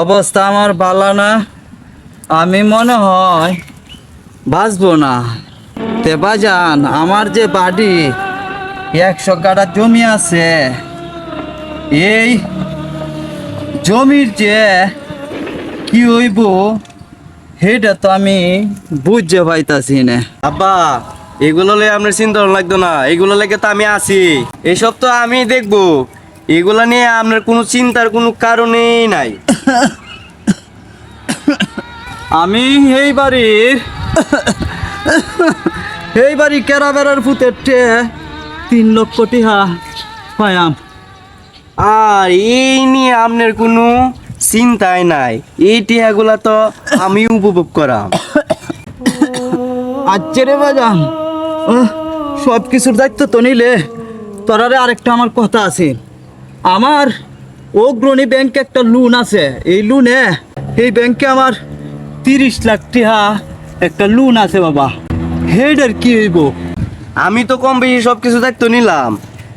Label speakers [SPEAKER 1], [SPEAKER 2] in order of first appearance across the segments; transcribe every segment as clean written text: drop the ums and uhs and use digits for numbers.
[SPEAKER 1] অবস্থা আমার ভালো না। আমি মনে হয় বাঁচবো না। তে বাজান, আমার যে বাড়ি 100 কাঠা জমি আছে, এই জমির যে কি হইব সেটা তো আমি বুঝতে পাইতাছি না।
[SPEAKER 2] আব্বা, এগুলো লয়ে আপনার চিন্তা লাগতো না, এগুলো লেগে তো আমি আছি। এসব তো আমি দেখবো, এগুলা নিয়ে আপনার কোনো চিন্তার কোনো কারণেই নাই।
[SPEAKER 1] আমি এই বাড়ি কেরা বেড়ার ফুতের 3 লক্ষ টিহা পায়াম।
[SPEAKER 2] আর এই নিয়ে আপনার কোনো চিন্তাই নাই, এই টিহাগুলা তো আমি উপভোগ করাম।
[SPEAKER 1] আচ্ছা রে বাজান, সব কিছুর দায়িত্ব তো নিলে তোরারে আরেকটা আমার কথা আছে। আমার অগ্রণী ব্যাংকে একটা লোন আছে। এই লোনে এই ব্যাংকে আমার 30 লাখ টাকা একটা লোন আছে বাবা। হেডার কি হইব?
[SPEAKER 2] আমি তো কম বেশি সব কিছু দায়িত্ব নিলাম,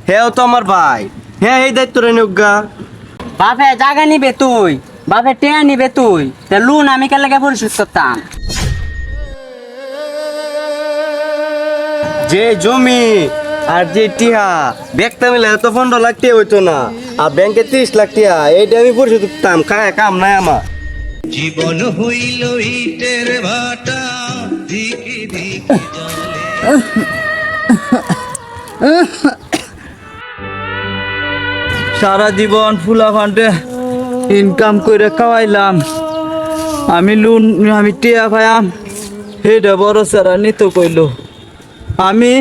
[SPEAKER 2] হ্যাঁ তো আমার ভাই, হ্যাঁ এই দায়িত্বটা নিয়োগা।
[SPEAKER 3] বাপে জায়গা নিবে তুই, বাপে টেয়া নিবে তুই, তা লোন আমি কে লাগে পরিশোধ করতাম?
[SPEAKER 2] যে জমি আর যে টিহা দেখতে মিলে এত 15 লাখ টাকা হইতো না, আর ব্যাংকে 30 লাখ টাকা, এইটা আমি পরিশোধ করতাম। খায় কাম নাই আমার।
[SPEAKER 4] জীবন হইল ইটের ভাটা, ধিকি ধিকি
[SPEAKER 1] সারা জীবন ফুলা ফান্ডে ইনকাম করে খাওয়াইলাম, আমি টিয়া পাইয়াম, সেইটা বড় সারা নিত কইল। আমি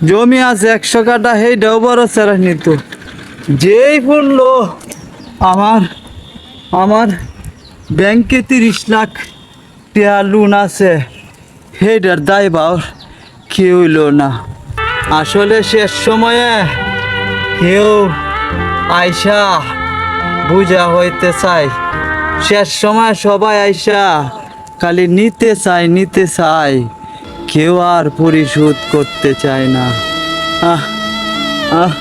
[SPEAKER 1] জমি আছে 100 কাঠা, সেইটাও বড় সারা নিত। যেই শুনলো আমার ব্যাংকে 30 লাখ টিয়া লোন আছে, সেইটার দায়ভার কি হইল না। আসলে শেষ সময়ে কেউ আইসা বুঝা হইতে চাই, শেষ সময় সবাই আইসা খালি নিতে চাই, কেউ আর পরিশোধ করতে চায় না। আহ আহ